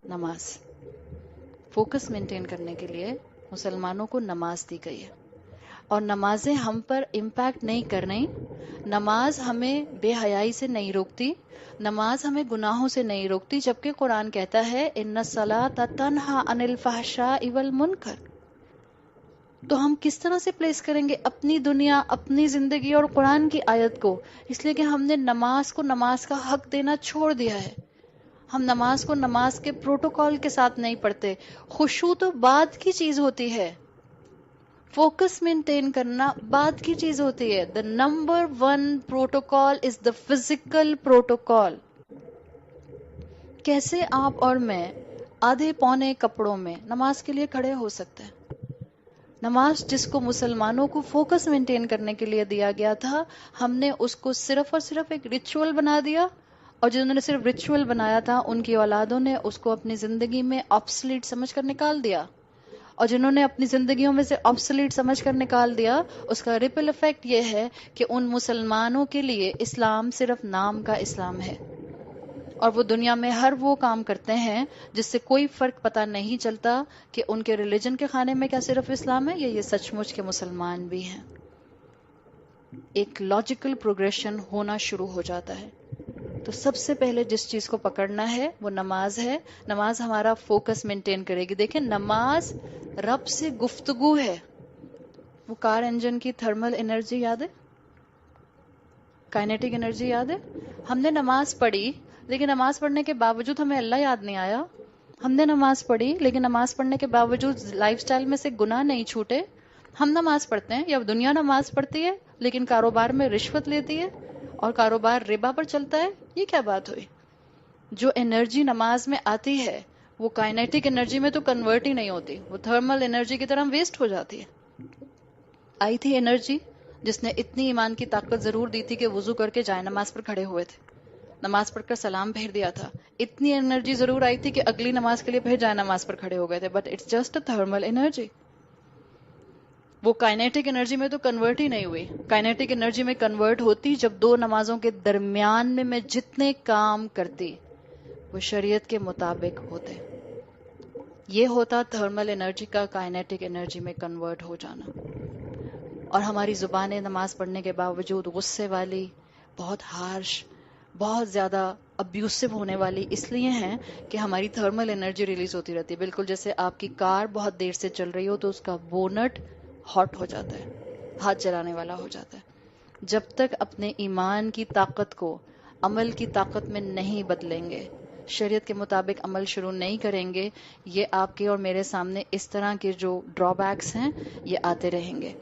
نماز. Focus maintain کرنے کے لیے مسلمانوں کو نماز دی گئی ہے، اور نمازیں ہم پر امپیکٹ نہیں کر رہی. نماز ہمیں بے حیائی سے نہیں روکتی، نماز ہمیں گناہوں سے نہیں روکتی، جبکہ قرآن کہتا ہے ان الصلاۃ تنہی عن الفحشاء والمنکر. تو ہم کس طرح سے پلیس کریں گے اپنی دنیا، اپنی زندگی اور قرآن کی آیت کو؟ اس لیے کہ ہم نے نماز کو نماز کا حق دینا چھوڑ دیا ہے. ہم نماز کو نماز کے پروٹوکول کے ساتھ نہیں پڑھتے. خشوع تو بعد کی چیز ہوتی ہے، فوکس مینٹین کرنا بعد کی چیز ہوتی ہے. The number 1 protocol is the physical protocol. کیسے آپ اور میں آدھے پونے کپڑوں میں نماز کے لیے کھڑے ہو سکتے ہیں؟ نماز جس کو مسلمانوں کو فوکس مینٹین کرنے کے لیے دیا گیا تھا، ہم نے اس کو صرف اور صرف ایک ریچول بنا دیا، اور جنہوں نے صرف ریچول بنایا تھا ان کی اولادوں نے اس کو اپنی زندگی میں آبسلیٹ سمجھ کر نکال دیا. اور جنہوں نے اپنی زندگیوں میں سے آبسلیٹ سمجھ کر نکال دیا، اس کا ریپل افیکٹ یہ ہے کہ ان مسلمانوں کے لیے اسلام صرف نام کا اسلام ہے، اور وہ دنیا میں ہر وہ کام کرتے ہیں جس سے کوئی فرق پتہ نہیں چلتا کہ ان کے ریلیجن کے کھانے میں کیا صرف اسلام ہے یا یہ سچ مچ کے مسلمان بھی ہیں. ایک لاجیکل پروگریشن ہونا شروع ہو جاتا ہے. تو سب سے پہلے جس چیز کو پکڑنا ہے وہ نماز ہے. نماز ہمارا فوکس مینٹین کرے گی. دیکھیں، نماز رب سے گفتگو ہے. وہ کار انجن کی تھرمل انرجی یاد ہے؟ کائنیٹک انرجی یاد ہے؟ ہم نے نماز پڑھی لیکن نماز پڑھنے کے باوجود ہمیں اللہ یاد نہیں آیا. ہم نے نماز پڑھی لیکن نماز پڑھنے کے باوجود لائف سٹائل میں سے گناہ نہیں چھوٹے. ہم نماز پڑھتے ہیں یا دنیا نماز پڑھتی ہے لیکن کاروبار میں رشوت لیتی ہے اور کاروبار ربا پر چلتا ہے. یہ کیا بات ہوئی؟ جو انرجی نماز میں آتی ہے وہ کائنیٹک انرجی میں تو کنورٹ ہی نہیں ہوتی، وہ تھرمل انرجی کی طرح ویسٹ ہو جاتی ہے. آئی تھی انرجی جس نے اتنی ایمان کی طاقت ضرور دی تھی کہ وضو کر کے جائے نماز پر کھڑے ہوئے تھے، نماز پڑھ کر سلام پھیر دیا تھا. اتنی انرجی ضرور آئی تھی کہ اگلی نماز کے لیے پھر جائے نماز پر کھڑے ہو گئے تھے. But it's just a thermal energy. وہ کائنیٹک انرجی میں تو کنورٹ ہی نہیں ہوئی. کائنیٹک انرجی میں کنورٹ ہوتی جب دو نمازوں کے درمیان میں جتنے کام کرتی وہ شریعت کے مطابق ہوتے. یہ ہوتا تھرمل انرجی کا کائنیٹک انرجی میں کنورٹ ہو جانا. اور ہماری زبانیں نماز پڑھنے کے باوجود غصے والی، بہت ہارش، بہت زیادہ ابیوسو ہونے والی اس لیے ہیں کہ ہماری تھرمل انرجی ریلیز ہوتی رہتی ہے. بالکل جیسے آپ کی کار بہت دیر سے چل رہی ہو تو اس کا بونٹ ہاٹ ہو جاتا ہے، ہاتھ جلانے والا ہو جاتا ہے. جب تک اپنے ایمان کی طاقت کو عمل کی طاقت میں نہیں بدلیں گے، شریعت کے مطابق عمل شروع نہیں کریں گے، یہ آپ کے اور میرے سامنے اس طرح کے جو ڈرا بیکس ہیں یہ آتے رہیں گے.